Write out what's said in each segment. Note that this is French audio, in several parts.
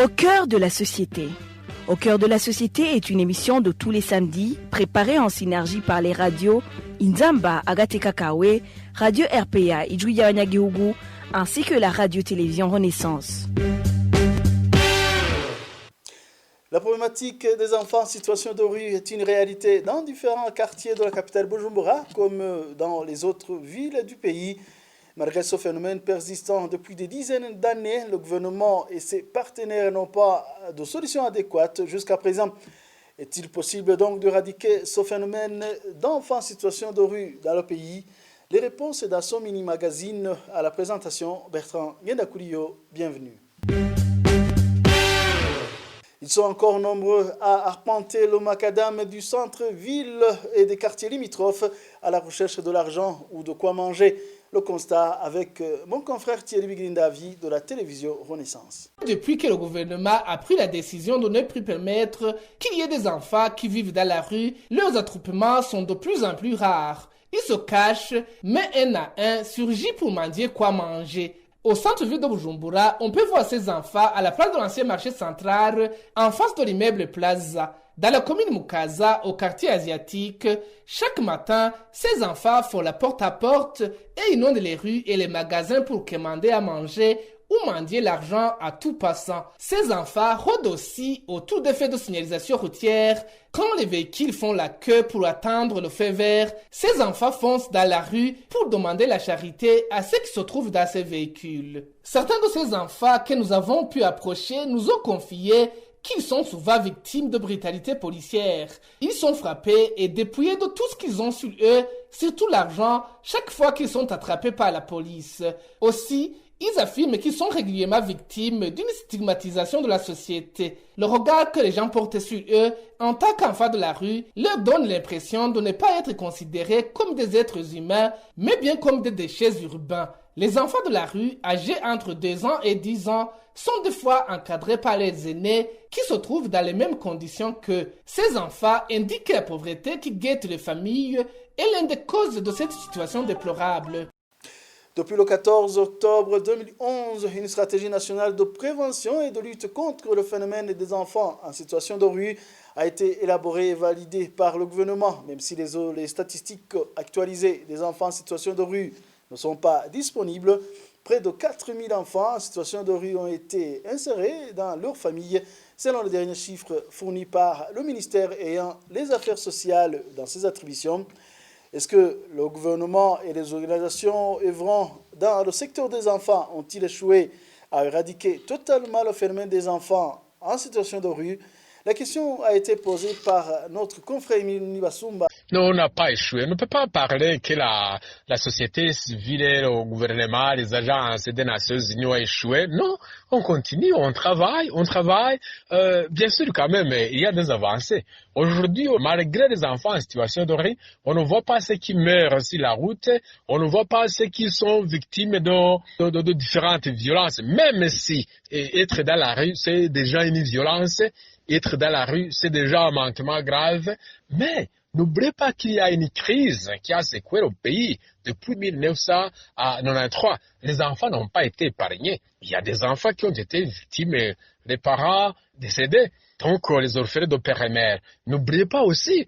Au cœur de la société. Au cœur de la société est une émission de tous les samedis, préparée en synergie par les radios Inzamba, Agatekakawe, Radio RPA, Ijuya Wanyagihugu, ainsi que la radio-télévision Renaissance. La problématique des enfants en situation de rue est une réalité dans différents quartiers de la capitale Bujumbura, comme dans les autres villes du pays. Malgré ce phénomène persistant depuis des dizaines d'années, le gouvernement et ses partenaires n'ont pas de solution adéquate jusqu'à présent. Est-il possible donc d'éradiquer ce phénomène d'enfants en situation de rue dans le pays? Les réponses dans son mini-magazine à la présentation. Bertrand Yendakuliyo, bienvenue. Ils sont encore nombreux à arpenter le macadam du centre-ville et des quartiers limitrophes à la recherche de l'argent ou de quoi manger. Le constat avec mon confrère Thierry Bigrindavi de la télévision Renaissance. Depuis que le gouvernement a pris la décision de ne plus permettre qu'il y ait des enfants qui vivent dans la rue, leurs attroupements sont de plus en plus rares. Ils se cachent, mais un à un surgit pour mendier quoi manger. Au centre-ville de Bujumbura, on peut voir ces enfants à la place de l'ancien marché central, en face de l'immeuble Plaza. Dans la commune Mukaza, au quartier asiatique, chaque matin, ces enfants font la porte-à-porte et inondent les rues et les magasins pour commander à manger ou mendier l'argent à tout passant. Ces enfants rôdent aussi autour des feux de signalisation routière. Quand les véhicules font la queue pour attendre le feu vert, ces enfants foncent dans la rue pour demander la charité à ceux qui se trouvent dans ces véhicules. Certains de ces enfants que nous avons pu approcher nous ont confié qu'ils sont souvent victimes de brutalité policière. Ils sont frappés et dépouillés de tout ce qu'ils ont sur eux, surtout l'argent, chaque fois qu'ils sont attrapés par la police. Aussi, ils affirment qu'ils sont régulièrement victimes d'une stigmatisation de la société. Le regard que les gens portent sur eux, en tant qu'enfants de la rue, leur donne l'impression de ne pas être considérés comme des êtres humains, mais bien comme des déchets urbains. Les enfants de la rue, âgés entre 2 ans et 10 ans, sont des fois encadrés par les aînés qui se trouvent dans les mêmes conditions qu'eux. Ces enfants indiquent la pauvreté qui guette les familles est l'une des causes de cette situation déplorable. Depuis le 14 octobre 2011, une stratégie nationale de prévention et de lutte contre le phénomène des enfants en situation de rue a été élaborée et validée par le gouvernement. Même si les statistiques actualisées des enfants en situation de rue ne sont pas disponibles, près de 4000 enfants en situation de rue ont été insérés dans leur famille, selon les derniers chiffres fournis par le ministère ayant les affaires sociales dans ses attributions. Est-ce que le gouvernement et les organisations œuvrant dans le secteur des enfants ont-ils échoué à éradiquer totalement le phénomène des enfants en situation de rue? La question a été posée par notre confrère Emile Basumba. Non, on n'a pas échoué. On ne peut pas parler que la société civile, le gouvernement, les agences des Nations Unies ont échoué. Non, on continue, on travaille. Bien sûr, quand même, il y a des avancées. Aujourd'hui, malgré les enfants en situation de rue, on ne voit pas ceux qui meurent sur la route, on ne voit pas ceux qui sont victimes de différentes violences. Même si être dans la rue, c'est déjà une violence, être dans la rue, c'est déjà un manquement grave, mais n'oubliez pas qu'il y a une crise qui a secoué le pays depuis 1993. Les enfants n'ont pas été épargnés. Il y a des enfants qui ont été victimes des parents décédés, donc les orphelins de père et mère. N'oubliez pas aussi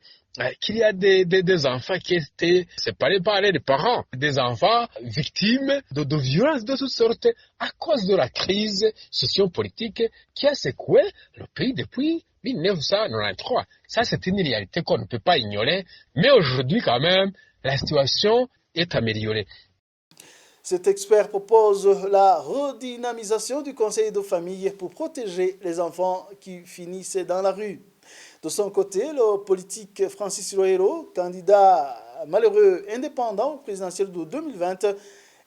qu'il y a des enfants qui étaient séparés par les parents, des enfants victimes de violences de toutes sortes à cause de la crise sociopolitique qui a secoué le pays depuis 1993. Ça, c'est une réalité qu'on ne peut pas ignorer, mais aujourd'hui, quand même, la situation est améliorée. Cet expert propose la redynamisation du conseil de famille pour protéger les enfants qui finissent dans la rue. De son côté, le politique Francis Loero, candidat malheureux indépendant au présidentiel de 2020,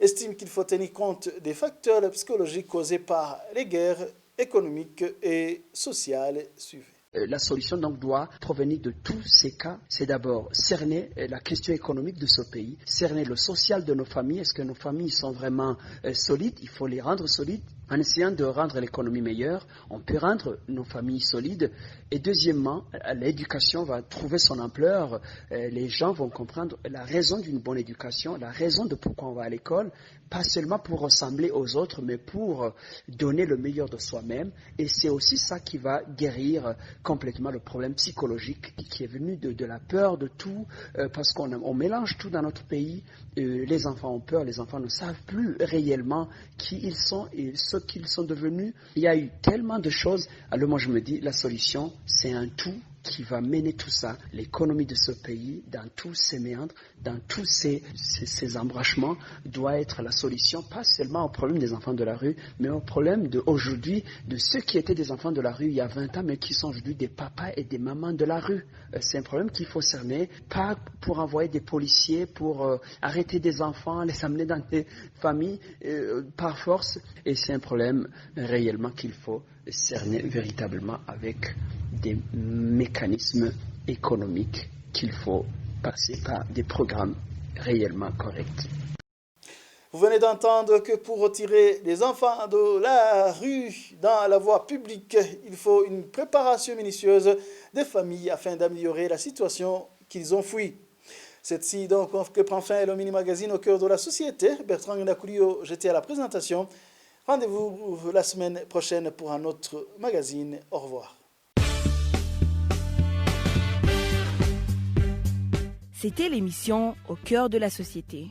estime qu'il faut tenir compte des facteurs psychologiques causés par les guerres économiques et sociales suivies. La solution donc doit provenir de tous ces cas. C'est d'abord cerner la question économique de ce pays, cerner le social de nos familles. Est-ce que nos familles sont vraiment solides? Il faut les rendre solides. En essayant de rendre l'économie meilleure, on peut rendre nos familles solides. Et deuxièmement, l'éducation va trouver son ampleur. Les gens vont comprendre la raison d'une bonne éducation, la raison de pourquoi on va à l'école, pas seulement pour ressembler aux autres, mais pour donner le meilleur de soi-même. Et c'est aussi ça qui va guérir complètement le problème psychologique qui est venu de la peur de tout, parce qu'on mélange tout dans notre pays. Les enfants ont peur, les enfants ne savent plus réellement qui ils sont et ce qu'ils sont devenus. Il y a eu tellement de choses. Alors moi je me dis, la solution, c'est un tout qui va mener tout ça, l'économie de ce pays, dans tous ses méandres, dans tous ses embranchements, doit être la solution, pas seulement au problème des enfants de la rue, mais au problème d'aujourd'hui, de ceux qui étaient des enfants de la rue il y a 20 ans, mais qui sont aujourd'hui des papas et des mamans de la rue. C'est un problème qu'il faut cerner, pas pour envoyer des policiers, pour arrêter des enfants, les amener dans des familles par force, et c'est un problème réellement qu'il faut cerner véritablement avec des mécanismes économiques qu'il faut passer par des programmes réellement corrects. Vous venez d'entendre que pour retirer les enfants de la rue dans la voie publique, il faut une préparation minutieuse des familles afin d'améliorer la situation qu'ils ont fui. C'est ici donc que prend fin le mini-magazine au cœur de la société. Bertrand Ngakoulio, j'étais à la présentation. Rendez-vous la semaine prochaine pour un autre magazine. Au revoir. C'était l'émission Au cœur de la société.